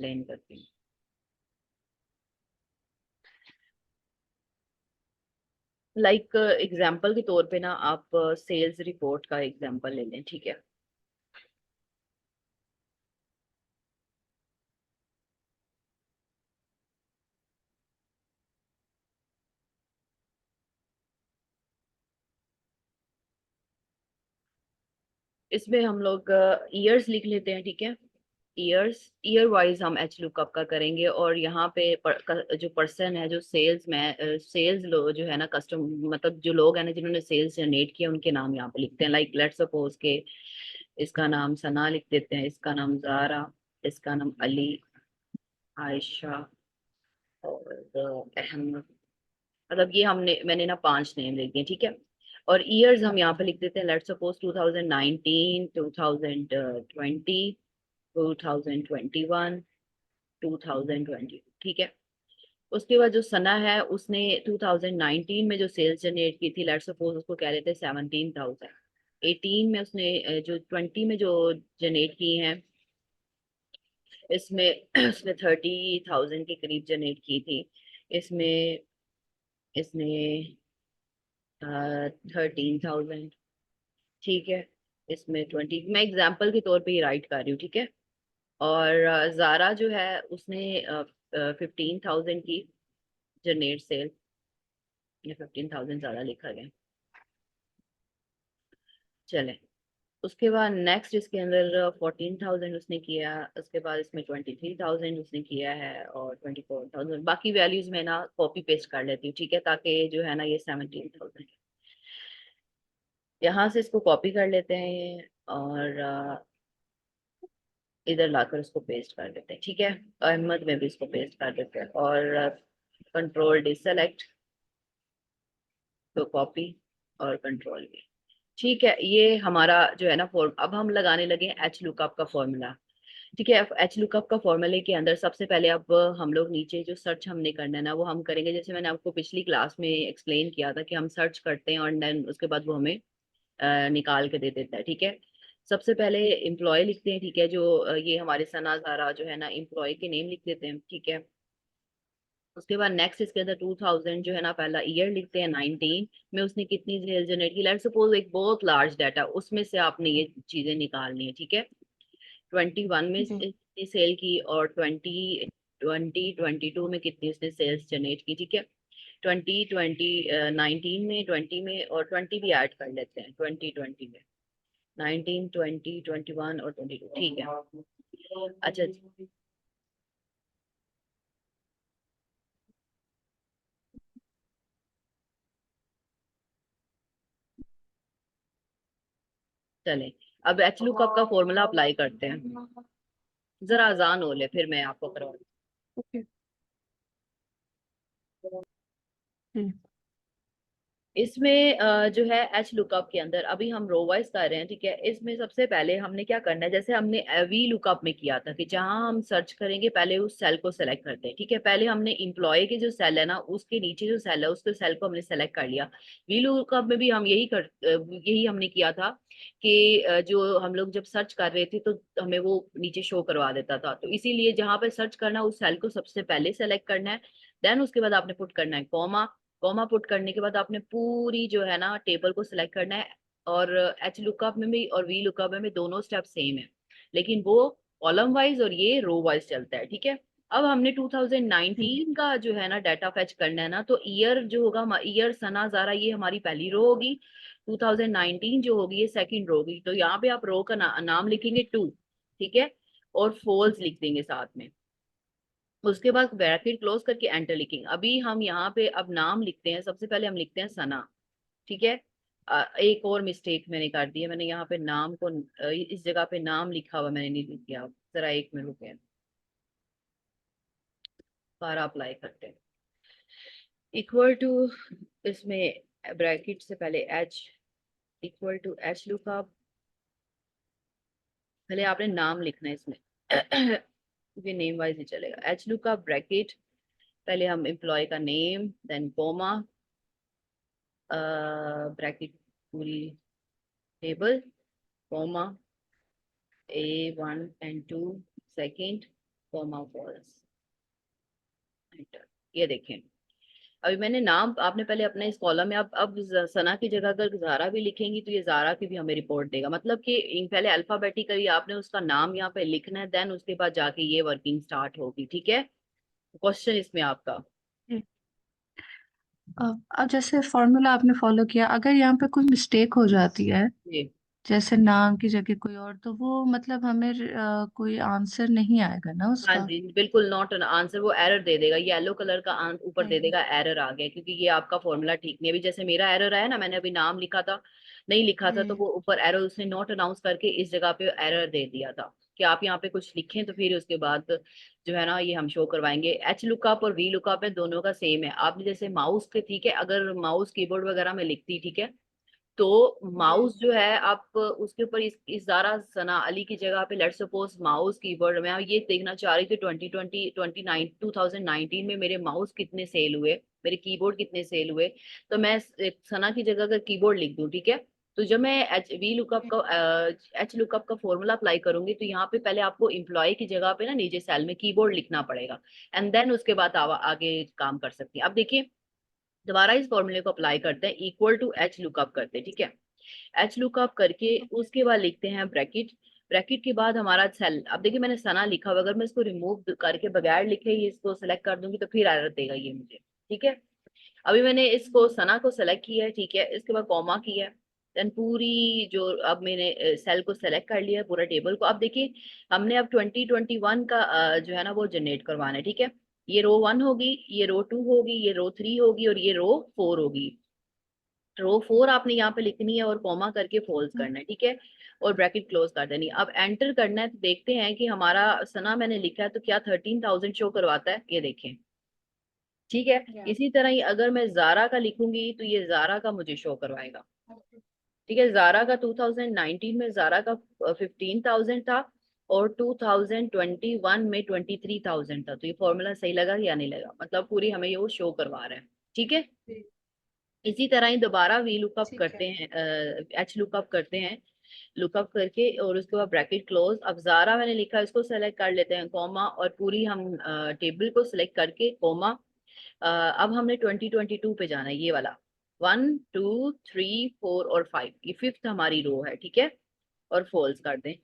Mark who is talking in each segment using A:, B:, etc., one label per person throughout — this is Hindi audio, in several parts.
A: एक्सप्लेन करती हूँ। लाइक एग्जाम्पल के तौर पे ना आप सेल्स रिपोर्ट का एग्जाम्पल ले लें, ठीक है। इसमें हम लोग ईयर्स लिख लेते हैं, ठीक है। ईयर वाइज हम एच लुकअप का करेंगे, और यहाँ पे जो पर्सन है, जो सेल्स में सेल्स लो जो है ना, कस्टम मतलब जो लोग हैं ना जिन्होंने सेल्स जनरेट किया, उनके नाम यहाँ पे लिखते हैं। लाइक लेट्स सपोज के इसका नाम सना लिख देते हैं, इसका नाम जारा, इसका नाम अली, आयशा और अहमद। मतलब ये मैंने ना 5 नेम लिख दिए, ठीक है। और ईयर्स हम यहाँ पे लिख देते हैं, लेट्स सपोज 2019, 2020, 2021, 2020, ठीक है। उसके बाद जो सना है उसने 2019 में जो सेल्स जनरेट की थी, लेट्स सपोज उसको कह लेते हैं 17,000। 18 में उसने जो 20 में जो जनरेट की हैं, इसमें उसने 30,000 के करीब जनरेट की थी। इसमें इसने 13,000, ठीक है। इसमें 20, मैं एग्जाम्पल के तौर पे ही राइट कर रही हूँ, ठीक है। और जारा जो है उसने 15,000 की जनरेट सेल, ये 15,000 ज्यादा लिखा गया, चले। उसके बाद नेक्स्ट इसके अंदर 14,000 उसने किया। उसके बाद इसमें 23,000 उसने किया है, और 24,000। बाकी वैल्यूज में ना कॉपी पेस्ट कर लेती हूँ, ठीक है, ताकि जो है ना ये 17,000 यहाँ से इसको कॉपी कर लेते हैं, और इधर लाकर उसको पेस्ट कर देते हैं, ठीक है। अहमद में भी इसको पेस्ट कर देते हैं, और कंट्रोल डी सेलेक्ट, तो कॉपी, और कंट्रोल वी, ठीक है। ये हमारा जो है ना फॉर्म, अब हम लगाने लगे एच लुकअप का फॉर्मूला, ठीक है। एच लुकअप का फॉर्मूले के अंदर सबसे पहले अब हम लोग नीचे जो सर्च हमने करना है ना, वो हम करेंगे जैसे मैंने आपको पिछली क्लास में एक्सप्लेन किया था कि हम सर्च करते हैं और देन उसके बाद वो हमें निकाल के दे देता है, ठीक है। सबसे पहले एम्प्लॉय लिखते हैं, ठीक है। जो ये हमारे सना ज़ारा जो है ना, एम्प्लॉय के नेम लिख देते हैं, ठीक है। उसके बाद नेक्स्ट इसके अंदर 2000 जो है ना, पहला ईयर लिखते हैं। 19 में उसने कितनी सेल जनरेट की, लेट्स सपोज एक बहुत लार्ज डाटा, उसमें से आपने ये चीजें निकालनी है, ठीक है। 21 में
B: जी।
A: कितनी सेल की, और 22 में कितनी उसने सेल्स जनरेट की, ठीक है। 19 में, 20 में, और 20 भी ऐड कर लेते हैं, 20 में 19, 20, 21 और 22, ठीक है। अच्छा, चले। अब एच लुकअप का फॉर्मूला अप्लाई करते हैं, जरा आसान हो ले फिर मैं आपको करवा।
B: ओके। हम्म।
A: इसमें जो है एच लुकअप के अंदर अभी हम रो वाइज कर रहे हैं, ठीक है। इसमें सबसे पहले हमने क्या करना है, जैसे हमने वी लुकअप में किया था कि जहां हम सर्च करेंगे पहले उस सेल को सेलेक्ट करते हैं, ठीक है। पहले हमने इम्प्लॉय के जो सेल है ना, उसके नीचे जो सेल है उसके सेल को हमने सेलेक्ट कर लिया। वी लुकअप में भी हम यही हमने किया था कि जो हम लोग जब सर्च कर रहे थे तो हमें वो नीचे शो करवा देता था, तो इसीलिए जहां पे सर्च करना उस सेल को सबसे पहले सेलेक्ट करना है। देन उसके बाद आपने पुट करना है कॉमा। कॉमा पुट करने के बाद आपने पूरी जो है ना टेबल को सिलेक्ट करना है। और एच लुकअप में भी और वी लुकअप में भी दोनों स्टेप सेम है, लेकिन वो कॉलम वाइज और ये रो वाइज चलता है, ठीक है। अब हमने
B: हम्म।
A: 2019 का जो है ना डाटा फेच करना है ना, तो ईयर जो होगा, ईयर सना ज़ारा, ये हमारी पहली रो होगी। 2019 जो होगी ये सेकंड रो होगी। तो यहाँ पे आप रो का नाम लिखेंगे 2, ठीक है, और फॉल्स लिख देंगे साथ में। उसके बाद ब्रैकेट क्लोज करके एंटर लिखेंगे। अभी हम यहाँ पे अब नाम लिखते हैं, सबसे पहले हम लिखते हैं सना, ठीक है। एक और मिस्टेक मैंने कर दी है, मैंने यहाँ पे नाम को इस जगह पे नाम लिखा हुआ मैंने नहीं लिखा, जरा एक मिनट रुके, सारा अप्लाई करते हैं। इक्वल टू, इसमें ब्रैकेट से पहले H, equal to H lookup, पहले आपने नाम लिखना है इसमें क्योंकि नेम वाइज ही चलेगा। एच लुकअप ब्रैकेट, पहले हम एम्प्लॉय का नेम, देन कोमा, ब्रैकेट पूरी table, comma, A1 and 2 second, comma false, enter. ये देखें, अभी मैंने नाम, आपने पहले अपने इस कॉलम में, अब सना की जगह अगर जारा भी लिखेंगी तो ये जारा की भी हमें रिपोर्ट देगा। मतलब कि पहले अल्फाबेटिकली आपने उसका नाम यहाँ पे लिखना है, देन उसके बाद जाके ये वर्किंग स्टार्ट होगी। ठीक है, क्वेश्चन इसमें आपका।
B: जी। अब जैसे फॉर्मूला आपने फॉलो किया, अगर यहाँ पे कोई मिस्टेक हो जाती है,
A: जी
B: जैसे नाम की जगह कोई और, तो वो मतलब हमें कोई आंसर नहीं आएगा ना
A: हाँ
B: उसका?
A: जी, बिल्कुल नॉट एन आंसर, वो एरर दे देगा। येलो कलर का ऊपर दे
B: हम्म।
A: देगा एरर आ गया, क्योंकि ये आपका फॉर्मूला ठीक नहीं है। अभी जैसे मेरा एरर आया ना, मैंने अभी नाम लिखा था, नहीं लिखा था, तो
B: हम्म।
A: वो ऊपर एरर उसने नॉट अनाउंस करके इस जगह पे एरर दे दिया था कि आप यहाँ पे कुछ लिखें, तो फिर उसके बाद जो है ना ये हम शो करवाएंगे। एच लुकअप और वी लुकअप है, दोनों का सेम है। आपने जैसे माउस के, ठीक है, अगर माउस कीबोर्ड वगैरह में लिखती, ठीक है, तो
B: जी।
A: माउस जो है आप उसके ऊपर इस जारा सना अली की जगह पे लेट्स सपोज माउस कीबोर्ड में आप ये देखना चाह रही थी 2019 में मेरे माउस कितने सेल हुए, मेरे कीबोर्ड कितने सेल हुए, तो मैं सना की जगह अगर कीबोर्ड लिख दूं, ठीक है, तो जब मैं एच लुकअप का फॉर्मूला अप्लाई करूंगी, तो यहाँ पे पहले आपको एम्प्लॉय की जगह पे ना नीचे सेल में कीबोर्ड लिखना पड़ेगा, एंड देन उसके बाद आगे काम कर सकती है। अब देखिए, दोबारा इस फॉर्मूले को अप्लाई करते हैं, इक्वल टू एच लुकअप करते हैं, ठीक है। एच लुकअप करके
B: ओके।
A: उसके बाद लिखते हैं ब्रैकेट, ब्रैकेट के बाद हमारा सेल। अब देखिए मैंने सना लिखा हुआ, अगर मैं इसको रिमूव करके बगैर लिखे ही इसको सेलेक्ट कर दूंगी तो फिर एरर देगा ये मुझे। ठीक है, अभी मैंने इसको सना को सेलेक्ट किया है, ठीक है, इसके बाद कॉमा किया है, देन पूरी जो, अब मैंने सेल को सेलेक्ट कर लिया है, पूरा टेबल को। अब देखिए हमने अब 2021 का जो है ना वो जनरेट करवाना है, ठीक है। ये रो 1 होगी, ये रो 2 होगी, ये रो 3 होगी और ये रो 4 होगी। रो 4 आपने यहाँ पे लिखनी है और कॉमा करके फॉल्स करना है, ठीक है, और ब्रैकेट क्लोज कर देनी है। अब एंटर करना है, तो देखते हैं कि हमारा सना मैंने लिखा है तो क्या 13,000 शो करवाता है, ये देखें। ठीक है,
B: या।
A: इसी तरह ही अगर मैं जारा का लिखूंगी तो ये जारा का मुझे शो करवाएगा। ठीक है, जारा का 2019 में जारा का 15,000 था, और 2021 में 23,000 था। तो ये फॉर्मूला सही लगा या नहीं लगा, मतलब पूरी हमें ये वो शो करवा रहा है। ठीक है,
B: जी।
A: इसी तरह ही दोबारा वी लुकअप
B: ठीक
A: करते
B: है।
A: हैं, एच लुकअप करते हैं, लुकअप करके और उसके बाद ब्रैकेट क्लोज। अब जारा मैंने लिखा, इसको सेलेक्ट कर लेते हैं, कॉमा, और पूरी हम टेबल को सिलेक्ट करके कॉमा। अब हमने 2022 पे जाना है, ये वाला 1 2 3 4 और 5, ये फिफ्थ हमारी रो है, ठीक है, और फॉल्स कर दें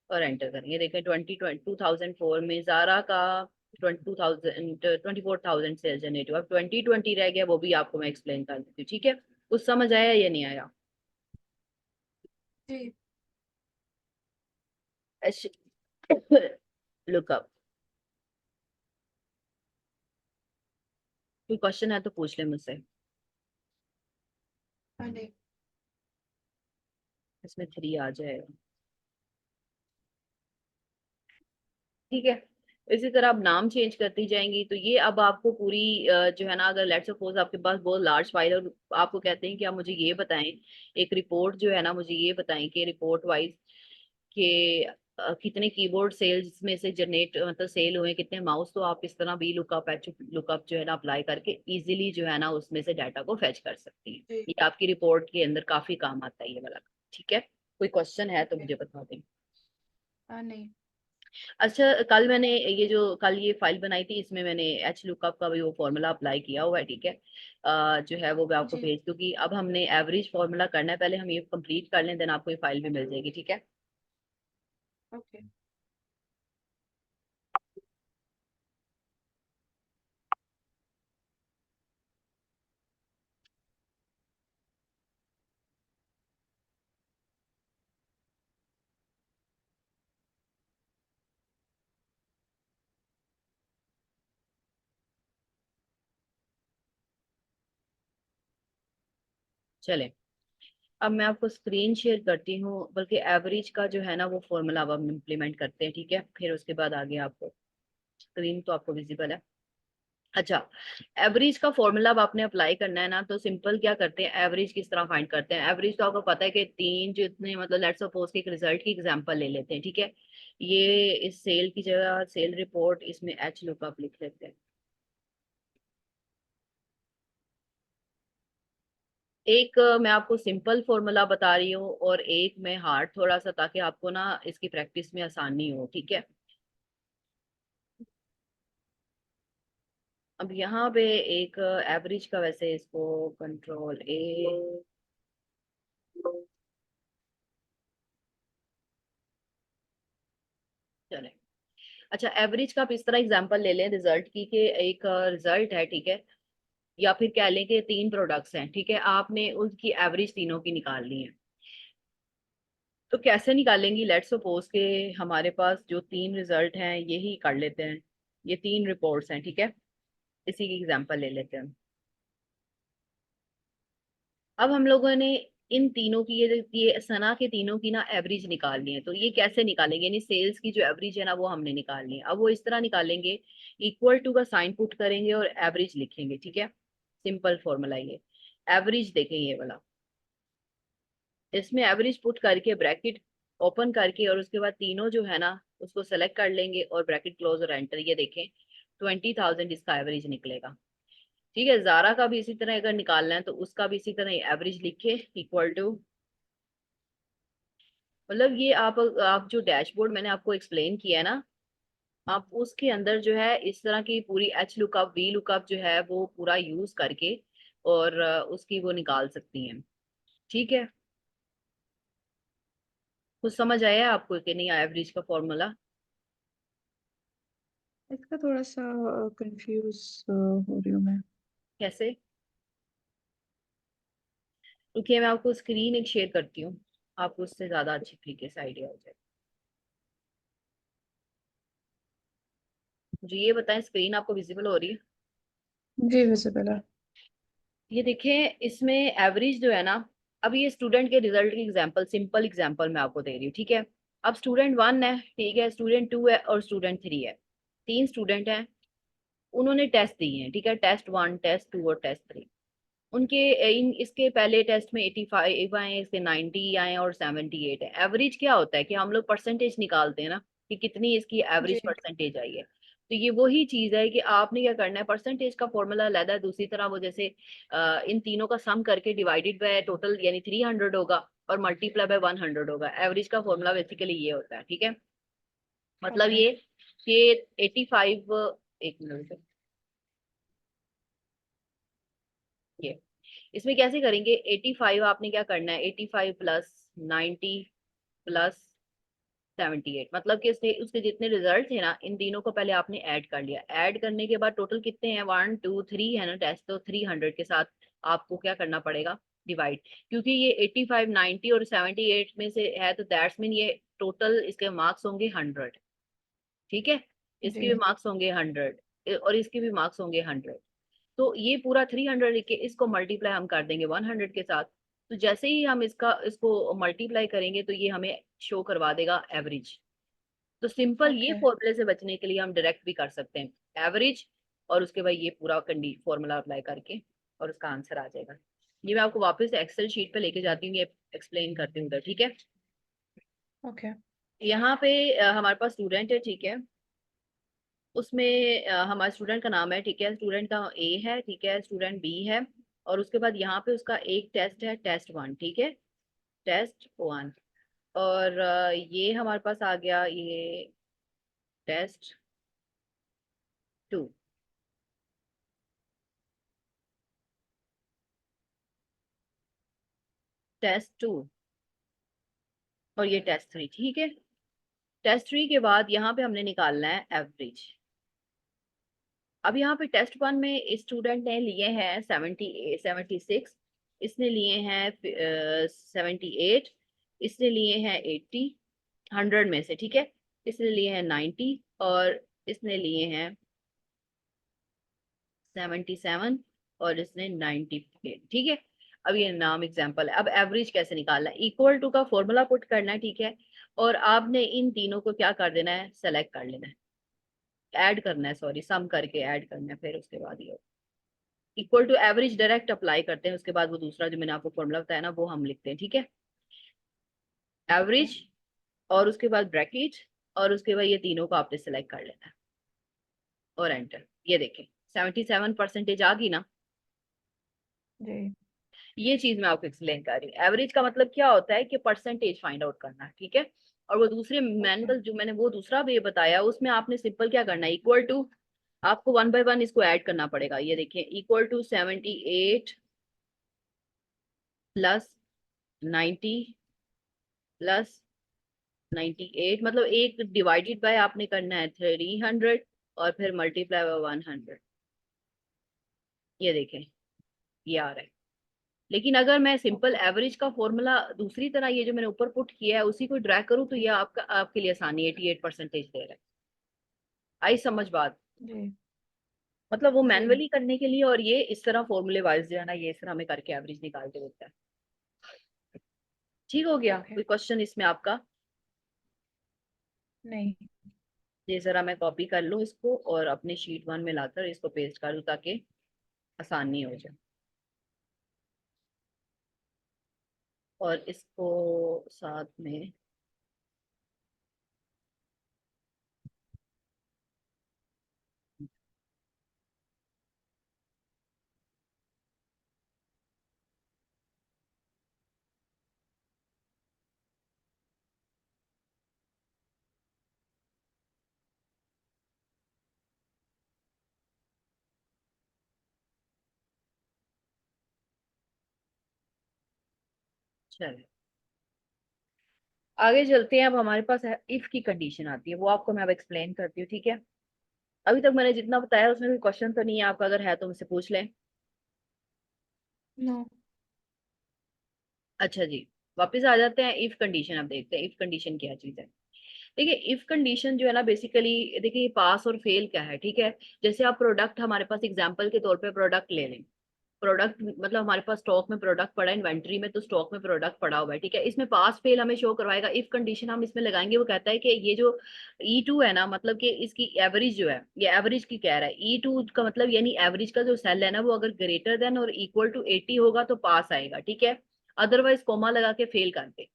A: और एंटर करें। ये देखें 2004 में जारा का 24,000 सेल जनरेट हुआ। अब 2020 रह गया, वो भी आपको मैं एक्सप्लेन कर देती हूँ, ठीक है। कुछ समझ आया या नहीं आया?
B: जी।
A: लुकअप, कोई क्वेश्चन है तो पूछ ले मुझसे।
B: नहीं।
A: इसमें 3 आ जाएगा, ठीक है। इसी तरह आप नाम चेंज करती जाएंगी, तो ये अब आपको पूरी जो है ना, अगर लेट्स सपोज आपके पास बहुत लार्ज फाइल और आपको कहते हैं कि आप मुझे ये बताएं, एक रिपोर्ट जो है ना, मुझे ये बताएं कि रिपोर्ट वाइज कि कितने कीबोर्ड सेल्स में से जनरेट मतलब सेल हुए, कितने माउस, तो आप इस तरह भी लुकअप एच लुकअप जो है ना अप्लाई करके इजीली जो है ना उसमें से डाटा को फेच कर सकती हैं।
B: जी।
A: ये आपकी रिपोर्ट के अंदर काफी काम आता है ये वाला। ठीक है, कोई क्वेश्चन है तो
B: ओके।
A: मुझे बता दें।
B: नहीं।
A: अच्छा, कल मैंने ये जो कल ये फाइल बनाई थी, इसमें मैंने एच लुकअप का भी वो फॉर्मूला अप्लाई किया हुआ है, ठीक है। जो है वो मैं आपको
B: जी।
A: भेज दूंगी। अब हमने एवरेज फॉर्मूला करना है, पहले हम ये कंप्लीट कर लें, देन आपको ये फाइल भी मिल जाएगी, ठीक है।
B: ओके।
A: चले, अब मैं आपको स्क्रीन शेयर करती हूँ, बल्कि एवरेज का जो है ना वो फॉर्मूला अब हम इम्प्लीमेंट करते हैं, ठीक है, फिर उसके बाद आगे आपको स्क्रीन तो आपको विजिबल है। अच्छा, एवरेज का फॉर्मूला अब आपने अप्लाई करना है ना, तो सिंपल क्या करते हैं, एवरेज किस तरह फाइंड करते हैं। एवरेज तो आपको पता है कि तीन जितने, मतलब लेट्स सपोज के एक रिजल्ट की एग्जांपल ले लेते हैं, ठीक है। ये इस सेल की जगह सेल रिपोर्ट, इसमें एच लुकअप लिख लेते हैं। एक मैं आपको सिंपल फॉर्मूला बता रही हूँ और एक मैं हार्ड थोड़ा सा, ताकि आपको ना इसकी प्रैक्टिस में आसानी हो, ठीक है। अब यहाँ पे एक एवरेज का, वैसे इसको कंट्रोल ए, चले। अच्छा, एवरेज का आप इस तरह एग्जांपल ले लें रिजल्ट की, कि एक रिजल्ट है, ठीक है, या फिर कह लें कि तीन प्रोडक्ट्स हैं, ठीक है, आपने उसकी एवरेज तीनों की निकालनी है। तो कैसे निकालेंगी? लेट्स सपोज के हमारे पास जो तीन रिजल्ट हैं यही कर लेते हैं, ये तीन रिपोर्ट्स हैं, ठीक है, इसी की एग्जांपल ले लेते हैं। अब हम लोगों ने इन तीनों की, ये सना के तीनों की ना एवरेज निकालनी है। तो ये कैसे निकालेंगे? यानी सेल्स की जो एवरेज है ना वो हमने निकालनी है। अब वो इस तरह निकालेंगे, इक्वल टू का साइन पुट करेंगे और एवरेज लिखेंगे, ठीक है, सिंपल फॉर्मूला ये। एवरेज देखें ये वाला, इसमें एवरेज पुट करके ब्रैकेट ओपन करके और उसके बाद तीनों जो है ना उसको सेलेक्ट कर लेंगे और ब्रैकेट क्लोज और एंटर। ये देखें 20,000 इसका एवरेज निकलेगा। ठीक है, जारा का भी इसी तरह अगर निकालना है तो उसका भी इसी तरह एवरेज लिखे, इक्वल टू, मतलब ये आप जो डैशबोर्ड मैंने आपको एक्सप्लेन किया है ना, आप उसके अंदर जो है इस तरह की पूरी एच लुकअप वी लुकअप जो है वो पूरा यूज करके और उसकी वो निकाल सकती हैं। ठीक है, कुछ समझ आया आपको कि नहीं एवरेज का फॉर्मूला?
B: इसका थोड़ा सा कंफ्यूज हो रही हूँ मैं।
A: कैसे? क्योंकि मैं आपको स्क्रीन एक शेयर करती हूँ, आपको उससे ज्यादा अच्छी तरीके से आइडिया हो जाए। मुझे ये बताएं, स्क्रीन आपको विजिबल हो रही है?
B: जी विजिबल है।
A: ये देखें, इसमें एवरेज जो है ना, अब ये स्टूडेंट के रिजल्ट की एग्जांपल, सिंपल एग्जांपल मैं आपको दे रही हूँ, ठीक है। अब स्टूडेंट 1 है, ठीक है, स्टूडेंट 2 है और स्टूडेंट 3 है। तीन स्टूडेंट हैं, उन्होंने टेस्ट दिए हैं, ठीक है, टेस्ट 1, टेस्ट 2 और टेस्ट 3। उनके इन इसके पहले टेस्ट में 85 आए, इसके 90 आए और 78 है। एवरेज क्या होता है कि हम लोग परसेंटेज निकालते हैं ना, कि कितनी इसकी
B: जी।
A: एवरेज परसेंटेज आई है। तो ये वही चीज है कि आपने क्या करना है, परसेंटेज का फॉर्मूला अलग है, दूसरी तरह वो जैसे इन तीनों का सम करके डिवाइडेड बाय टोटल यानी 300 होगा और मल्टीप्लाई बाय 100 होगा। एवरेज का फॉर्मूला बेसिकली ये होता है, ठीक है। मतलब
B: ओके।
A: ये कि 85, एक मिनट, ये इसमें कैसे करेंगे? 85 आपने क्या करना है, 85 प्लस 90 प्लस 78, मतलब कि उसके जितने रिजल्ट थे ना इन तीनों को पहले आपने ऐड कर लिया। ऐड करने के बाद टोटल कितने हैं, 1 2 3 है ना टेस्ट, तो 300 के साथ आपको क्या करना पड़ेगा, डिवाइड। क्योंकि ये 85 90 और 78 में से है तो दैट्स मीन ये टोटल इसके मार्क्स होंगे 100, ठीक है। इसके भी
B: जी।
A: मार्क्स होंगे 100 और इसके भी मार्क्स होंगे 100। तो ये पूरा 300 लिख के इसको मल्टीप्लाई हम कर देंगे 100 के साथ। तो जैसे ही हम इसको मल्टीप्लाई करेंगे तो ये हमें शो करवा देगा एवरेज। तो सिंपल ये
B: ओके।
A: फॉर्मूले से बचने के लिए हम डायरेक्ट भी कर सकते हैं एवरेज, और उसके बाद ये पूरा कंडी फॉर्मूला अप्लाई करके और उसका आंसर आ जाएगा। ये मैं आपको वापस एक्सेल शीट पे लेके जाती हूँ, ये एक्सप्लेन करती हूँ उधर, ठीक है।
B: ओके।
A: यहाँ पे हमारे पास स्टूडेंट है, ठीक है, उसमें हमारे स्टूडेंट का नाम है, ठीक है, स्टूडेंट का ए है, ठीक है, स्टूडेंट बी है, और उसके बाद यहाँ पे उसका एक टेस्ट है, टेस्ट 1, ठीक है, टेस्ट 1। और ये हमारे पास आ गया ये टेस्ट 2, टेस्ट 2 और ये टेस्ट 3, ठीक है। टेस्ट 3 के बाद यहाँ पे हमने निकालना है एवरेज। अब यहाँ पे टेस्ट 1 में इस स्टूडेंट ने लिए हैं 76, इसने लिए हैं 78, इसने लिए हैं 80, 100 में से, ठीक है, इसने लिए हैं 90 और इसने लिए हैं 77 और इसने 98, ठीक है। अब ये नाम एग्जांपल है। अब एवरेज कैसे निकालना है? इक्वल टू का फॉर्मूला पुट करना है, ठीक है, और आपने इन तीनों को क्या कर देना है, सेलेक्ट कर लेना है, ऐड करना है, सॉरी सम करके ऐड करना है, फिर उसके बाद ये equal to average direct apply करते हैं, उसके बाद वो दूसरा जो मैंने आपको फॉर्मूला बताया ना वो हम लिखते हैं, ठीक है,
B: ओके।
A: एवरेज, और उसके बाद ब्रैकेट, और उसके बाद ये तीनों को आपने सेलेक्ट कर लेना है और एंटर। ये देखें 77% आ गई ना।
B: जी।
A: ये चीज मैं आपको एक्सप्लेन कर रही हूँ। एवरेज का मतलब क्या होता है कि परसेंटेज फाइंड आउट करना है, ठीक है। और वो दूसरे
B: ओके।
A: मैनुअल जो मैंने वो दूसरा भी बताया उसमें आपने सिंपल क्या करना है, इक्वल टू आपको वन बाय वन इसको ऐड करना पड़ेगा। ये देखिए इक्वल टू 78 प्लस 90 प्लस 98, मतलब एक डिवाइडेड बाय आपने करना है 300 और फिर मल्टीप्लाई बाय 100। ये देखें ये आ रहा है। लेकिन अगर मैं सिंपल एवरेज का फॉर्मूला दूसरी तरह ये जो मैंने ऊपर पुट किया है उसी को ड्रैग करूँ तो ये आपका आपके लिए आसानी 88% दे रहा है। आई समझ बात?
B: जी
A: मतलब वो
B: जी।
A: मैन्युअली करने के लिए और ये इस तरह फॉर्मूले वाइज जो है ना ये इस तरह हमें करके एवरेज निकालते होता है। ठीक हो गया?
B: ओके।
A: कोई क्वेश्चन इसमें आपका?
B: नहीं।
A: ये जरा मैं कॉपी कर लूँ इसको और अपने शीट 1 में लाकर इसको पेस्ट कर दूँ ताकि आसानी हो जाए। और इसको साथ में चले आगे चलते हैं। अब हमारे पास इफ की कंडीशन आती है, वो आपको मैं अब एक्सप्लेन करती हूँ, ठीक है? अभी तक मैंने जितना बताया उसमें कोई क्वेश्चन तो नहीं है आपका? अगर है तो मुझसे पूछ लें।
B: नो।
A: अच्छा जी, वापस आ जाते हैं इफ कंडीशन। अब देखते हैं इफ कंडीशन क्या चीज है। देखिए इफ कंडीशन जो है ना बेसिकली, देखिए पास और फेल क्या है, ठीक है? जैसे आप प्रोडक्ट, हमारे पास एग्जांपल के तौर पे प्रोडक्ट ले लें। प्रोडक्ट मतलब हमारे पास स्टॉक में प्रोडक्ट पड़ा है, इन्वेंट्री में, तो स्टॉक में प्रोडक्ट पड़ा हुआ है, ठीक है? इसमें पास फेल हमें शो करवाएगा। इफ कंडीशन हम इसमें लगाएंगे, वो कहता है कि ये जो E2 है ना, मतलब कि इसकी एवरेज जो है, ये एवरेज की कह रहा है। E2 का मतलब यानी एवरेज का जो सेल है ना, वो अगर ग्रेटर देन और इक्वल टू 80 होगा तो पास आएगा, ठीक है? अदरवाइज कोमा लगा के फेल कर दे।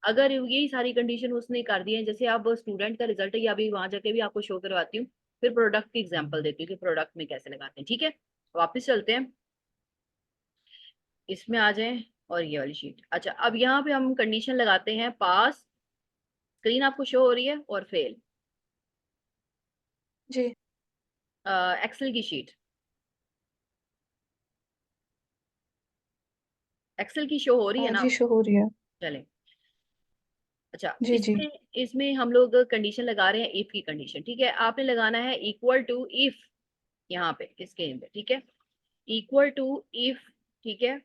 A: अगर यही सारी कंडीशन उसने कर दी है, जैसे आप स्टूडेंट का रिजल्ट है, या अभी वहां जाके भी आपको शो करवाती हूँ, फिर प्रोडक्ट की एग्जांपल देती हूँ कि प्रोडक्ट में कैसे लगाते हैं, ठीक है? वापस चलते हैं, इसमें आ जाएं और ये वाली शीट। अच्छा, अब यहाँ पे हम कंडीशन लगाते हैं पास। स्क्रीन आपको शो हो रही है? और फेल
B: जी।
A: एक्सेल की शीट, एक्सेल की शो हो रही है
B: हाँ
A: ना?
B: जी, शो हो रही है।
A: चलें। अच्छा,
B: जी जी।
A: इसमें इसमें हम लोग कंडीशन लगा रहे हैं इफ की कंडीशन, ठीक है? आपने लगाना है इक्वल टू इफ, यहाँ पे इसके अंदर, ठीक है? इक्वल टू इफ, ठीक है?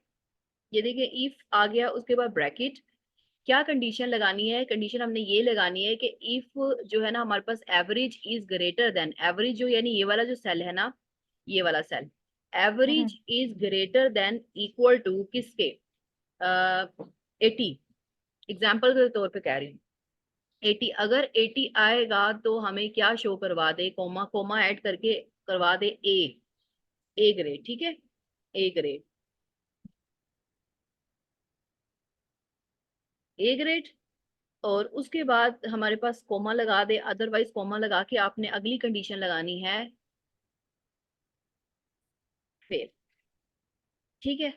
A: ये देखिए इफ आ गया, उसके बाद ब्रैकेट। क्या कंडीशन लगानी है? कंडीशन हमने ये लगानी है कि इफ जो है ना हमारे पास average is greater than, average जो यानी ये वाला जो सेल है ना, ये वाला cell,
B: hmm.
A: Average is greater than equal to किसके? 80। एग्जाम्पल के तौर पे कह रही हूँ 80। अगर 80 आएगा तो हमें क्या शो करवा दे? कोमा कोमा ऐड करके करवा दे ए ग्रेड, ठीक है? A grade, A grade. और उसके बाद हमारे पास कोमा लगा दे, अदरवाइज कोमा लगा के आपने अगली कंडीशन लगानी है फेल, ठीक है?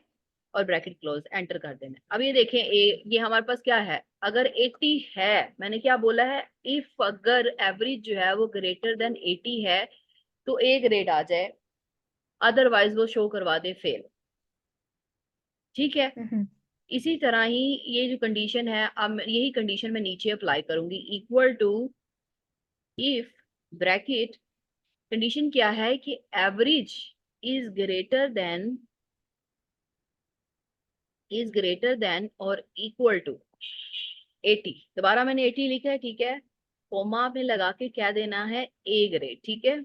A: और ब्रैकेट क्लोज, एंटर कर देना। अब ये देखें ये हमारे पास क्या है? अगर 80 है, मैंने क्या बोला है? इफ अगर एवरेज जो है वो ग्रेटर देन 80 है तो ए ग्रेड आ जाए, अदरवाइज वो शो करवा दे फेल, ठीक है?
B: हम्म।
A: इसी तरह ही ये जो कंडीशन है, अब यही कंडीशन मैं नीचे अप्लाई करूंगी। Equal to if bracket, condition क्या है कि average is greater than, is greater than और इक्वल टू 80। दोबारा मैंने 80 लिखा है, ठीक है? कोमा में लगा के क्या देना है? ए ग्रेड, ठीक है?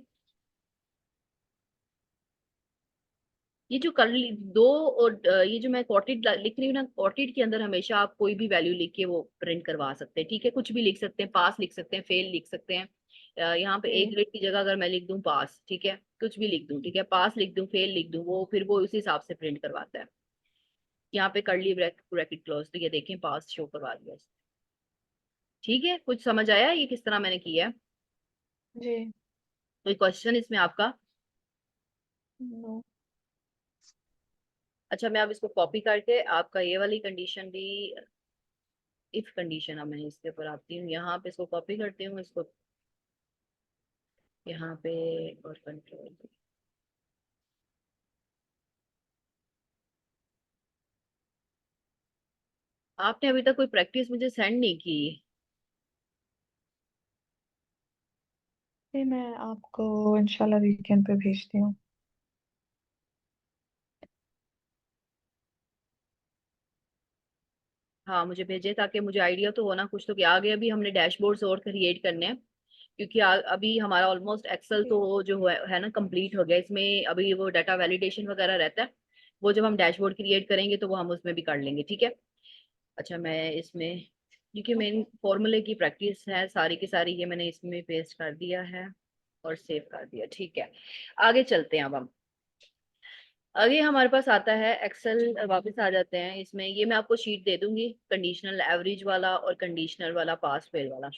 A: ये जो कर दो और ये जो मैं कॉटेड लिख रही हूँ ना, कॉटेड के अंदर हमेशा आप कोई भी वैल्यू लिख के वो प्रिंट करवा सकते हैं, ठीक है? कुछ भी लिख सकते हैं, पास लिख सकते हैं, फेल लिख सकते हैं। यहाँ पे ए
B: जी।
A: ग्रेड की जगह अगर मैं लिख दूं पास, ठीक है? कुछ भी लिख दूं, ठीक है? पास लिख दूं, फेल लिख दूं, वो फिर वो उसी हिसाब से प्रिंट करवाता है। यहाँ पे कर्ली ब्रैकेट क्लोज, तो ये देखें पास शो करवा दिया इसने। ठीक है, कुछ समझ आया ये किस तरह मैंने किया है?
B: जी।
A: कोई क्वेश्चन इसमें आपका?
B: नो।
A: अच्छा, मैं अब इसको कॉपी करके आपका ये वाली कंडीशन भी, इफ कंडीशन, अब मैं इसके ऊपर आती हूँ, यहाँ पे इसको कॉपी करती हूँ, इसको यहाँ पे और कंट्रोल। आपने अभी तक कोई प्रैक्टिस मुझे सेंड नहीं की।
B: ये मैं आपको इंशाल्लाह वीकेंड पे भेजती हूँ।
A: हाँ मुझे भेजे ताकि मुझे आइडिया तो हो ना कुछ, तो कि आगे अभी हमने डैशबोर्ड्स और क्रिएट करने हैं, क्योंकि अभी हमारा ऑलमोस्ट एक्सेल
B: जी।
A: तो जो है ना कंप्लीट हो गया। इसमें अभी वो डाटा वैलिडेशन वगैरह रहता है, वो जब हम डैशबोर्ड क्रिएट करेंगे तो वो हम उसमें भी कर लेंगे, ठीक है। अच्छा मैं इसमें, क्योंकि मेन
B: ओके।
A: फॉर्मूले की प्रैक्टिस है सारी की सारी, ये मैंने इसमें पेस्ट कर दिया है और सेव कर दिया, ठीक है। आगे चलते हैं अब हम। आगे हमारे पास आता है एक्सेल, वापस आ जाते हैं इसमें। ये मैं आपको शीट दे दूंगी, कंडीशनल एवरेज वाला और कंडीशनल वाला पास फेल वाला।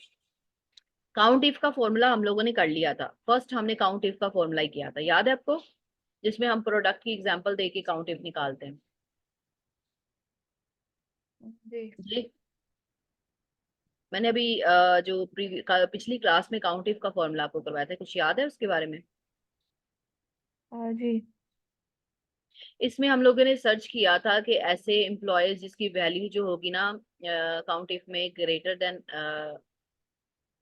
A: काउंट इफ का फॉर्मूला हम लोगों ने कर लिया था, फर्स्ट हमने काउंट इफ का फॉर्मूला किया था, याद है आपको, जिसमें हम प्रोडक्ट की एग्जांपल दे के काउंट इफ निकालते हैं।
B: जी।
A: जी। मैंने अभी जो पिछली क्लास में काउंट इफ का फॉर्मूला आपको करवाया था, कुछ याद है उसके बारे में?
B: जी।
A: इसमें हम लोगों ने सर्च किया था कि ऐसे एम्प्लॉयज जिसकी वैल्यू जो होगी ना काउंट इफ में ग्रेटर देन,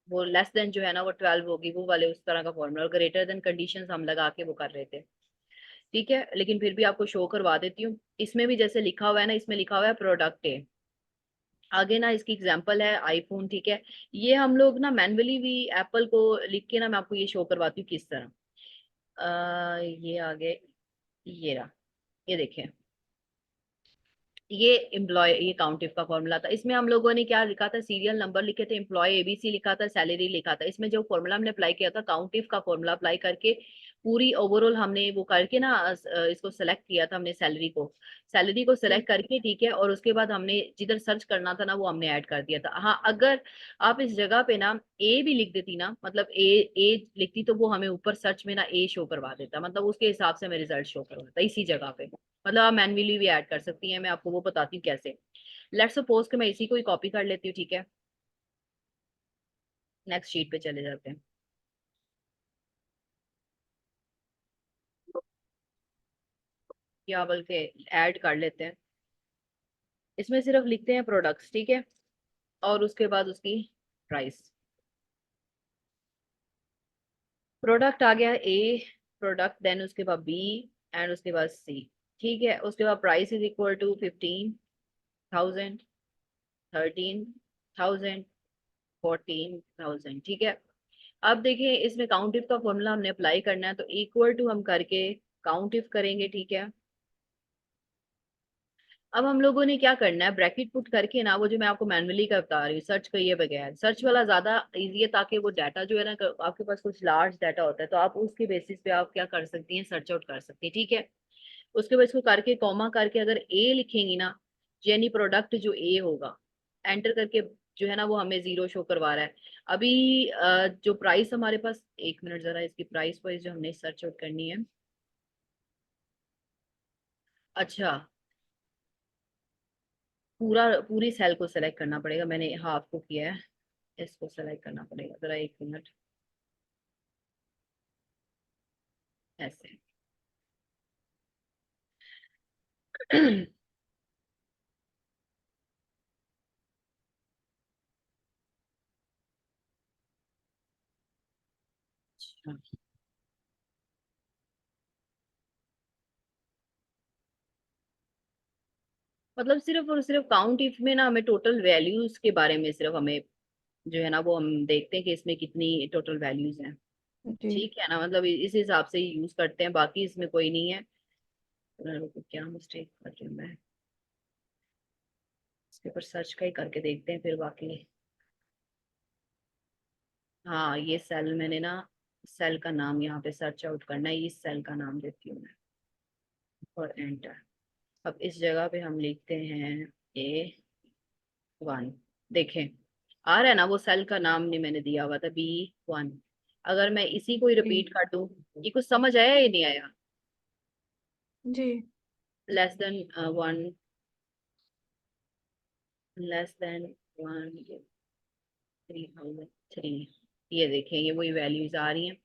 A: वो लेस देन जो है ना वो 12 होगी, वो वाले उस तरह का फॉर्मूला, और ग्रेटर देन कंडीशंस हम लगा के वो कर रहे थे, ठीक है। लेकिन फिर भी आपको शो करवा देती हूँ। इसमें भी जैसे लिखा हुआ है ना, इसमें लिखा हुआ है प्रोडक्ट है, आगे ना इसकी एग्जांपल है आईफोन, ठीक है। ये हम लोग ना मैन्युअली भी एप्पल को लिख के ना, मैं आपको ये शो करवाती हूँ किस तरह। ये आगे, ये रहा, ये देखें, ये एम्प्लॉय, ये काउंट इफ का फॉर्मूला था। इसमें हम लोगों ने क्या लिखा था, सीरियल नंबर लिखे थे, एम्प्लॉय एबीसी लिखा था, सैलरी लिखा था। इसमें जो फॉर्मूला हमने अप्लाई किया था काउंट इफ का फॉर्मूला अप्लाई करके, पूरी ओवरऑल हमने वो करके ना इसको सेलेक्ट किया था हमने, सैलरी को
B: जी।
A: सेलेक्ट करके, ठीक है। और उसके बाद हमने जिधर सर्च करना था ना वो हमने ऐड कर दिया था। हाँ अगर आप इस जगह पे ना ए भी लिख देती ना, मतलब ए लिखती, तो वो हमें ऊपर सर्च में ना ए शो करवा देता, मतलब उसके हिसाब से हमें रिजल्ट शो करवाता इसी जगह पे। मतलब आप मैन्युअली भी ऐड कर सकती हैं, मैं आपको वो बताती हूँ कैसे। लेट्स सपोज कि मैं इसी को ही कॉपी कर लेती हूँ, ठीक है। नेक्स्ट शीट पे चले जाते हैं। या बल्कि ऐड कर लेते हैं। इसमें सिर्फ लिखते हैं प्रोडक्ट्स, ठीक है, और उसके बाद उसकी प्राइस। प्रोडक्ट आ गया ए, प्रोडक्ट, देन उसके बाद बी, एंड उसके बाद सी, ठीक है। उसके बाद प्राइस इज इक्वल टू 15,000, 13,000, 14,000, ठीक है। अब देखिए इसमें काउंट इफ का फॉर्मूला हमने अप्लाई करना है, तो इक्वल टू हम करके काउंट इफ करेंगे, ठीक है। अब हम लोगों ने क्या करना है, ब्रैकेट पुट करके ना, वो जो मैं आपको मैनुअली का बता रही हूँ सर्च किए बगैर, सर्च वाला ज्यादा इजी है, ताकि वो डाटा जो है ना, आपके पास कुछ लार्ज डाटा होता है तो आप उसके बेसिस पे आप क्या कर सकती हैं, सर्च आउट कर सकती हैं, ठीक है। उसके बाद इसको करके कॉमा करके अगर ए लिखेंगी ना, यानी प्रोडक्ट जो ए होगा, एंटर करके जो है ना वो हमें जीरो शो करवा रहा है। अभी जो प्राइस हमारे पास, एक मिनट जरा, इसकी प्राइस वाइज जो हमने सर्च आउट करनी है। अच्छा, पूरी सेल को सेलेक्ट करना पड़ेगा, मैंने हाफ को किया है, इसको सेलेक्ट करना पड़ेगा, जरा एक मिनट, ऐसे। अच्छा, मतलब सिर्फ और सिर्फ काउंट इफ में ना हमें टोटल वैल्यूज के बारे में सिर्फ हमें जो है ना वो हम देखते हैं कि इसमें कितनी टोटल वैल्यूज हैं,
B: जी।
A: ठीक है ना, मतलब इस हिसाब से ही यूज करते हैं, बाकी इसमें कोई नहीं है। रुको, क्या मिस्टेक कर रही हूँ मैं, इसके ऊपर सर्च का ही करके देखते हैं फिर बाकी। हाँ ये सेल मैंने ना, सेल का नाम यहाँ पे सर्च आउट करना है, इस सेल का नाम देती हूँ मैं, और एंटर। अब इस जगह पे हम लिखते हैं A1, देखें आ रहा है ना, वो सेल का नाम नहीं मैंने दिया हुआ था, B1। अगर मैं इसी को ही
B: जी।
A: रिपीट कर दूं, ये कुछ समझ आया या नहीं आया?
B: जी।
A: लेस देन 1, लेस देन 1, 3,003, ये देखें ये वही वैल्यूज आ रही हैं।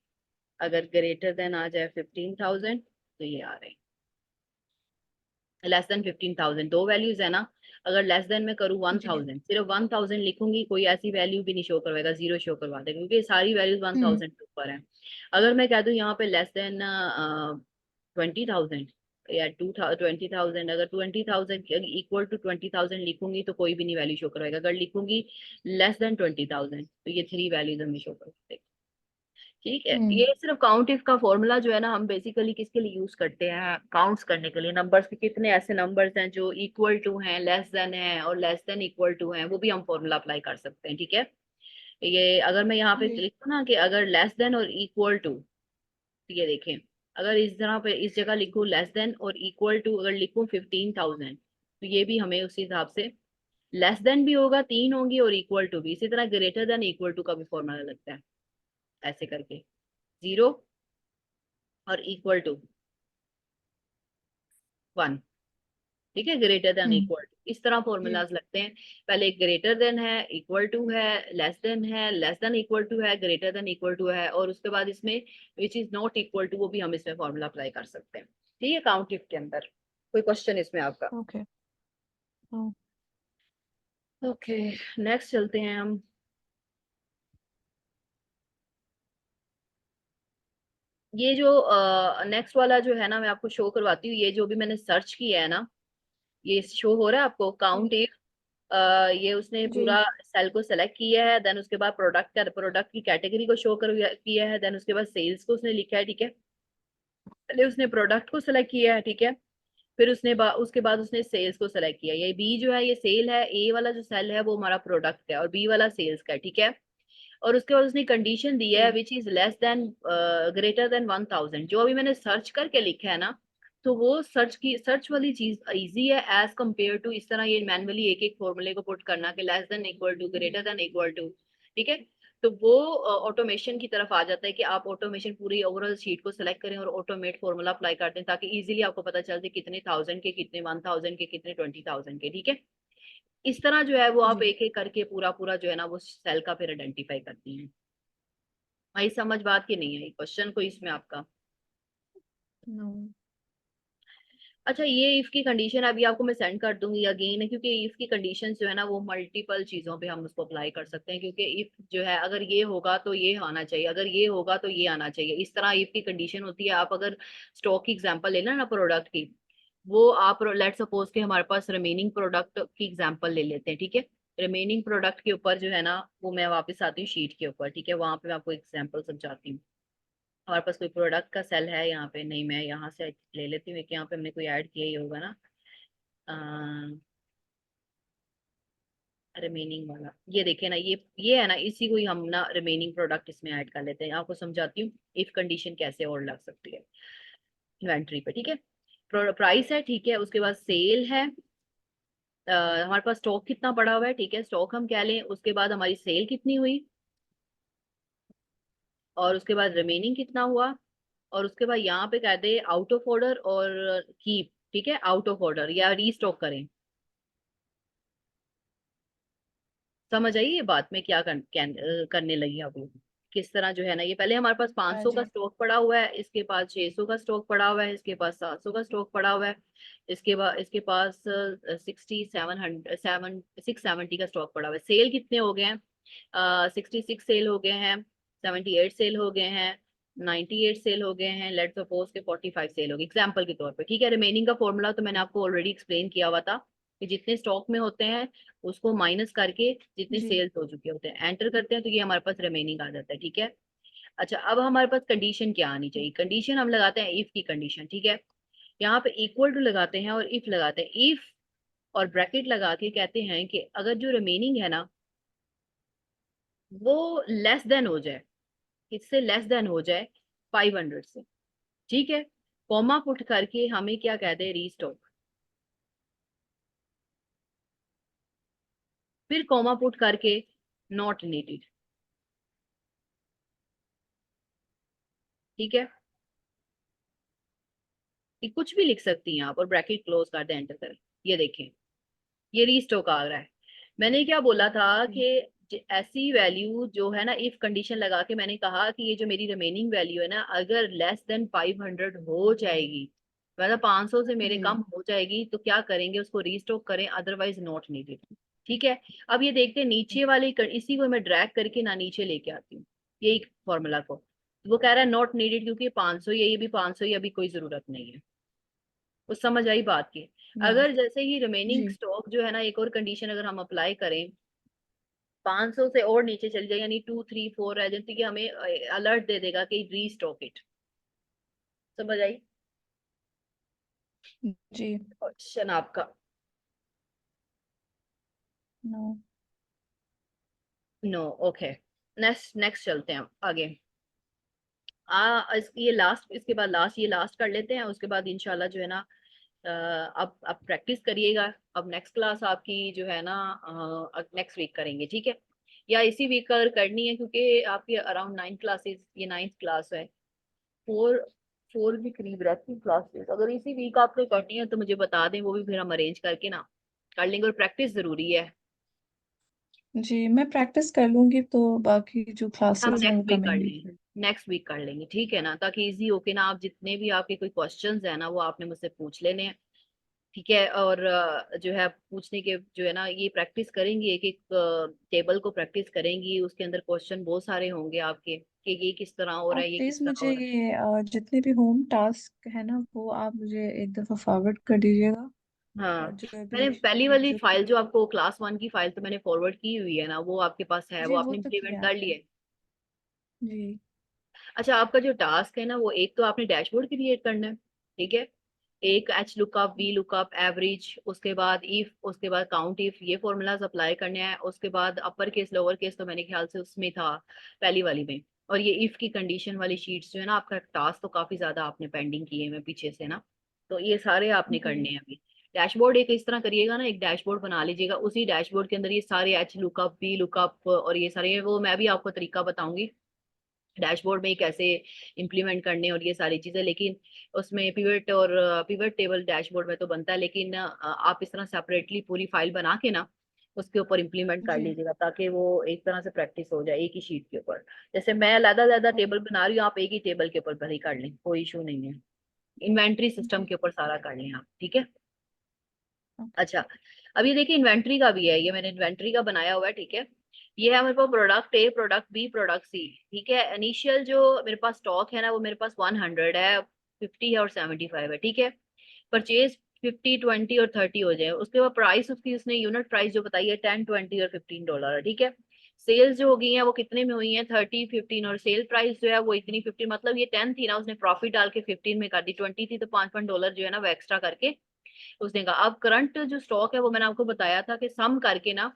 A: अगर ग्रेटर देन आ जाए 15,000 तो ये आ रहे हैं, लेस देन 15,000 दो वैल्यूज है ना। अगर लेस देन में करूँ
B: जी।
A: 1,000, सिर्फ 1,000 लिखूंगी, कोई ऐसी वैल्यू भी नहीं शो करवाएगा, जीरो शो करवा देगा, क्योंकि सारी वैल्यूज वन
B: हम्म।
A: थाउजेंड के ऊपर है। अगर मैं कह दूँ यहाँ पे लेस देन 20,000 या 20,000, अगर 20,000 इक्वल टू 20,000 लिखूंगी तो कोई भी नहीं वैल्यू शो करवाएगा। अगर लिखूंगी लेस देन 20,000 तो ये थ्री वैल्यूज हमें शो करवाएगा। ठीक है,
B: हम्म।
A: ये सिर्फ काउंट इफ का फॉर्मूला जो है ना, हम बेसिकली किसके लिए यूज करते हैं, काउंट्स करने के लिए। नंबर्स के कितने ऐसे नंबर्स हैं जो इक्वल टू हैं, लेस देन है और लेस देन इक्वल टू हैं, वो भी हम फॉर्मूला अप्लाई कर सकते हैं। ठीक है, ये अगर मैं यहाँ पे
B: जी।
A: लिखूँ ना कि अगर लेस देन और इक्वल टू, तो ये देखें, अगर इस तरह पे इस जगह लिखूँ लेस देन और इक्वल टू, अगर लिखूँ 15,000, तो ये भी हमें उसी हिसाब से लेस देन भी होगा, तीन होंगी, और इक्वल टू भी। इसी तरह ग्रेटर देन इक्वल टू का भी फॉर्मूला लगता है, ऐसे करके, जीरो और इक्वल टू 1। ठीक है, greater than
B: hmm.
A: Equal to, इस तरह
B: जी।
A: फॉर्मूलाज लगते हैं। पहले ग्रेटर देन है, इक्वल टू है, लेस देन है, लेस देन इक्वल टू है, ग्रेटर देन इक्वल टू है, और उसके बाद इसमें which is not equal to, वो भी हम इसमें फॉर्मूला अप्लाई कर सकते हैं। ठीक है, काउंट इफ के अंदर। कोई क्वेश्चन इसमें आपका?
B: ओके।
A: ओके, नेक्स्ट चलते हैं हम। ये जो नेक्स्ट वाला जो है ना, मैं आपको शो करवाती हूँ, ये जो भी मैंने सर्च किया है ना, ये शो हो रहा है आपको, काउंट इफ। ये उसने
B: जी।
A: पूरा सेल को सेलेक्ट किया है, देन उसके बाद प्रोडक्ट की कैटेगरी को शो कर किया है, देन उसके बाद सेल्स को उसने लिखा है। ठीक है, पहले उसने प्रोडक्ट को सेलेक्ट किया है, ठीक है, फिर उसके बाद उसने सेल्स को सेलेक्ट किया। ये बी जो है ये सेल है, ए वाला जो सेल है वो हमारा प्रोडक्ट है, और बी वाला सेल्स का है। ठीक है, और उसके बाद उसने कंडीशन दी है
B: जी।
A: Which is less than greater than 1,000। जो अभी मैंने सर्च करके लिखा है ना, तो वो सर्च वाली चीज इजी है एज कम्पेयर टू इस तरह ये मैनुअली एक एक फॉर्मूले को पुट करना कि less than equal to, greater than equal to. ठीक है, तो वो ऑटोमेशन की तरफ आ जाता है कि आप ऑटोमेशन पूरी ओवरऑल शीट को सिलेक्ट करें और ऑटोमेट फॉर्मूला अप्लाई कर दें, ताकि इजीली आपको पता चल जाए कितने 1,000 के, कितने 1,000 के, कितने 20,000 के। ठीक है, इस तरह जो है वो आप
B: जी।
A: एक एक करके पूरा पूरा जो है ना वो सेल का फिर आइडेंटिफाई करती हैं। भाई समझ बात की नहीं है क्वेश्चन कोई इसमें आपका?
B: नो।
A: अच्छा, ये इफ की कंडीशन अभी आपको मैं सेंड कर दूंगी अगेन, क्योंकि इफ की कंडीशन जो है ना वो मल्टीपल चीजों पे हम उसको अप्लाई कर सकते हैं। क्योंकि इफ जो है, अगर ये होगा तो ये आना चाहिए, अगर ये होगा तो ये आना चाहिए, इस तरह इफ की कंडीशन होती है। आप अगर स्टॉक की एग्जांपल लेना ना प्रोडक्ट की, वो आप लेट सपोज के हमारे पास रिमेनिंग प्रोडक्ट की एग्जांपल ले लेते हैं। ठीक है, रिमेनिंग प्रोडक्ट के ऊपर जो है ना, वो मैं वापस आती हूँ शीट के ऊपर। ठीक है, वहां पे मैं आपको एग्जांपल समझाती हूँ। हमारे पास कोई प्रोडक्ट का सेल है यहाँ पे, नहीं मैं यहाँ से ले लेती हूँ कि यहाँ पे हमने कोई ऐड किया ही होगा ना, रिमेनिंग वाला। ये देखिए ना, ये है ना, इसी को ही हम ना रिमेनिंग प्रोडक्ट इसमें ऐड कर लेते हैं। आपको समझाती हूँ इफ कंडीशन कैसे और लग सकती है इन्वेंट्री पे। ठीक है, प्राइस है, ठीक है, उसके बाद सेल है, हमारे पास स्टॉक कितना पड़ा हुआ है, ठीक है, स्टॉक हम कह लें, उसके बाद हमारी सेल कितनी हुई, और उसके बाद रिमेनिंग कितना हुआ, और उसके बाद यहाँ पे कह दे आउट ऑफ ऑर्डर और कीप। ठीक है, आउट ऑफ ऑर्डर या रीस्टॉक करें। समझ आई ये बात में क्या करने लगी अभी, किस तरह जो है ना, ये पहले हमारे पास 500 का
B: जी।
A: स्टॉक पड़ा हुआ है, इसके पास 600 का स्टॉक पड़ा हुआ है, इसके पास 700 का स्टॉक पड़ा हुआ है, इसके पास 670 का स्टॉक पड़ा हुआ है। सेल कितने हो गए हैं? 66 सेल हो गए हैं, 78 सेल हो गए हैं, 98 सेल हो गए हैं, लेट्स सपोज के 45 सेल हो गए एग्जाम्पल के तौर पे। ठीक है, रिमेनिंग का फॉर्मूला तो मैंने आपको ऑलरेडी एक्सप्लेन किया हुआ था कि जितने स्टॉक में होते हैं उसको माइनस करके जितने
B: जी।
A: सेल्स हो चुके होते हैं एंटर करते हैं, तो ये हमारे पास रिमेनिंग आ जाता है। ठीक है, अच्छा अब हमारे पास कंडीशन क्या आनी चाहिए? कंडीशन हम लगाते हैं इफ की कंडीशन। ठीक है, यहाँ पे इक्वल टू लगाते हैं और इफ लगाते हैं। इफ और ब्रैकेट लगा के कहते हैं कि अगर जो रिमेनिंग है ना वो लेस देन हो जाए, इससे लेस देन हो जाए 500 से। ठीक है, कॉमा पुट करके हमें क्या कहते हैं, रीस्टॉक। फिर कॉमा पुट करके नॉट नीडेड। ठीक है, ये कुछ भी लिख सकती हैं आप और ब्रैकेट क्लोज कर दें, एंटर करें। ये देखें, ये रीस्टॉक आ रहा है। मैंने क्या बोला था
B: जी।
A: कि ऐसी वैल्यू जो है ना, इफ कंडीशन लगा के मैंने कहा कि ये जो मेरी रिमेनिंग वैल्यू है ना, अगर लेस देन 500 हो जाएगी, मतलब 500 से मेरे
B: जी
A: कम हो जाएगी, तो क्या करेंगे, उसको रीस्टॉक करें, अदरवाइज नॉट नीडेड। ठीक है। अब ये देखते हैं नीचे वाली इसी को मैं ड्रैग करके ना नीचे लेके आती हूँ, यही फॉर्मूला को। वो कह रहा है नॉट नीडेड, क्योंकि 500 ही है, ये भी 500 ही, अभी कोई जरूरत नहीं है। वो समझ आई बात की।
B: हाँ
A: अगर जैसे ही रिमेनिंग
B: जी
A: स्टॉक जो है ना, एक और कंडीशन अगर हम अप्लाई करें, 500 से और नीचे चल जाए, यानी 2 3 4 रह जाती कि हमें अलर्ट दे देगा कि रीस्टॉक इट। समझ आई
B: जी।
A: क्वेश्चन आपका?
B: No.
A: No. Okay. Next next चलते हैं आगे। ये लास्ट, इसके बाद लास्ट, ये लास्ट कर लेते हैं, उसके बाद इंशाल्लाह जो है ना, अब प्रैक्टिस करिएगा। अब नेक्स्ट क्लास आपकी जो है ना, नेक्स्ट वीक करेंगे, ठीक है? या इसी वीक अगर करनी है, क्योंकि आपकी अराउंड 9 क्लासेस, ये 9th क्लास है। फोर फोर भी करीब रहती क्लासेस, अगर इसी वीक आपने करनी है तो मुझे बता दें, वो भी फिर हम अरेंज करके ना कर लेंगे, और प्रैक्टिस जरूरी है।
B: जी मैं प्रैक्टिस कर लूंगी तो बाकी जो
A: हम
B: क्लासेस हैं वो
A: नेक्स्ट वीक कर
B: कमिंग वीक
A: लेंगे,
B: में।
A: नेक्स्ट वीक कर लेंगे, ठीक है ना, ताकि इजी होके ना, आप जितने भी आपके कोई क्वेश्चंस है ना, वो आपने मुझसे पूछ लेने हैं। ठीक है। और जो है पूछने के जो है ना, ये प्रैक्टिस करेंगी, एक एक टेबल को प्रैक्टिस करेंगी, उसके अंदर क्वेश्चन बहुत सारे होंगे आपके, कि ये किस तरह हो रहा
B: आप
A: है, ये किस
B: प्लीज
A: तरह
B: मुझे
A: हो रहा है।
B: ये जितने भी होम टास्क है ना वो आप मुझे एक दफा फॉरवर्ड कर दीजिएगा।
A: हाँ,
B: और जो अभी
A: मैंने पहली वाली
B: जो
A: फाइल, जो आपको क्लास 1 की फाइल तो मैंने फॉरवर्ड की हुई है ना, वो आपके पास है, वो
B: जी वो
A: आपने
B: तो
A: इम्प्लीमेंट
B: किया।
A: कर लिया है?
B: जी
A: अच्छा, आपका जो टास्क है ना, वो एक तो आपने डैशबोर्ड क्रिएट करना है, ठीक है? एक H lookup, V lookup, average, उसके बाद इफ, उसके बाद काउंट इफ, ये फॉर्मूलाज अप्लाई करने हैं। उसके बाद अपर केस लोअर केस तो मेरे ख्याल से उसमें था पहली वाली में। और ये इफ की कंडीशन वाली शीट्स जो है ना, आपका टास्क तो काफी ज्यादा आपने पेंडिंग किए हैं पीछे से ना, तो ये सारे आपने
B: जी
A: करने हैं अभी। डैशबोर्ड एक इस तरह करिएगा ना, एक डैशबोर्ड बना लीजिएगा, उसी डैशबोर्ड के अंदर ये सारे एच लुकअप, वी लुकअप और ये सारे, वो मैं भी आपको तरीका बताऊंगी डैशबोर्ड में कैसे इंप्लीमेंट करने और ये सारी चीजें। लेकिन उसमें पिवट और पिवट टेबल डैशबोर्ड में तो बनता है, लेकिन आप इस तरह सेपरेटली पूरी फाइल बना के ना उसके ऊपर इंप्लीमेंट कर
B: जी
A: लीजिएगा, ताकि वो एक तरह से प्रैक्टिस हो जाए एक ही शीट के ऊपर। जैसे मैं अलग अलग
B: ओके
A: टेबल बना रही हूँ, आप एक ही टेबल के ऊपर भले ही कर लें, कोई इशू नहीं है। इन्वेंट्री सिस्टम
B: जी
A: के ऊपर सारा कर लें आप, ठीक है?
B: ओके
A: अच्छा, अब ये देखिए इन्वेंट्री का भी है, ये मैंने इन्वेंट्री का बनाया हुआ है, ठीक है? ये है मेरे पास product A, product B, product C. ठीक है। इनिशियल जो मेरे पास स्टॉक है ना, वो मेरे पास 100 है, 50 है और 75 है, ठीक है? परचेज 50 20 और 30 हो जाए, उसके बाद प्राइस उसकी उसने यूनिट प्राइस जो बताई है 10 20 और $15 है, ठीक है? सेल्स जो हो गई है वो कितने में हुई है, 30 15, और सेल प्राइस जो है वो इतनी 50, मतलब ये 10 थी ना, उसने प्रॉफिट डाल के 15 में कर दी, 20 थी तो $5 जो है ना वो एक्स्ट्रा करके उसने कहा। अब करंट जो स्टॉक है वो मैंने आपको बताया था कि सम करके ना,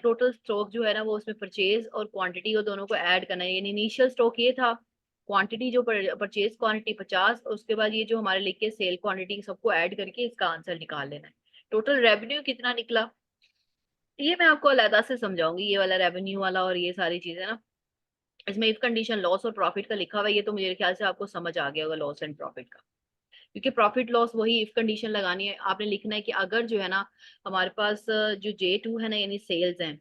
A: टोटल स्टॉक जो है ना, वो उसमें परचेज और क्वांटिटी वो दोनों को ऐड करना है। यानी इनिशियल स्टॉक ये था, क्वांटिटी जो परचेज क्वांटिटी 50, उसके बाद ये जो हमारे लिखे सेल क्वांटिटी, सबको ऐड करके इसका आंसर निकाल लेना है। टोटल रेवेन्यू कितना निकला, ये मैं आपको अलहदा से समझाऊंगी, ये वाला रेवेन्यू वाला और ये सारी चीजें ना। इसमें इफ कंडीशन लॉस और प्रॉफिट का लिखा हुआ है, ये तो मुझे ख्याल से आपको समझ आ गया होगा, लॉस एंड प्रॉफिट का। क्योंकि प्रॉफिट लॉस वही इफ कंडीशन लगानी है, आपने लिखना है कि अगर जो है ना हमारे पास जो J2 है ना, यानी सेल्स हैं,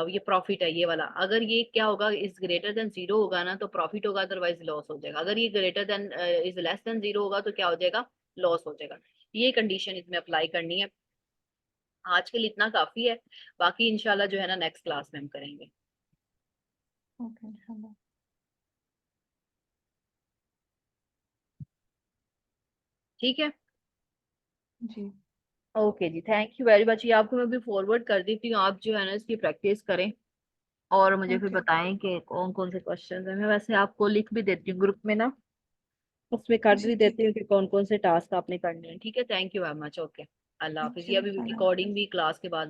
A: ये प्रॉफिट है ये वाला, अगर ये क्या होगा, इज ग्रेटर देन जीरो होगा ना तो प्रॉफिट होगा, अदरवाइज लॉस हो जाएगा। अगर ये greater than is less than zero होगा तो क्या हो जाएगा, लॉस हो जाएगा। ये कंडीशन इसमें अप्लाई करनी है। आज के लिए इतना काफी है, बाकी इंशाल्लाह जो है ना नेक्स्ट क्लास में हम करेंगे।
B: ओके इंशाल्लाह।
A: ठीक है।
B: जी
A: ओके जी, थैंक यू वेरी मच। ये आपको मैं भी फॉरवर्ड कर देती हूँ, आप जो है ना इसकी प्रैक्टिस करें, और मुझे फिर
B: ओके
A: बताएं कि कौन कौन से क्वेश्चन है। मैं वैसे आपको लिख भी देती हूँ ग्रुप में ना, उसमें कर
B: जी
A: भी
B: ठीक
A: देती हूँ कि कौन कौन से टास्क आपने करने हैं। ठीक है, thank you very much. Okay, अल्लाह
B: थैंक
A: हाफिज। ये
B: यू
A: अभी
B: अल्लाह
A: रिकॉर्डिंग
B: हाफिज।
A: भी क्लास के बाद में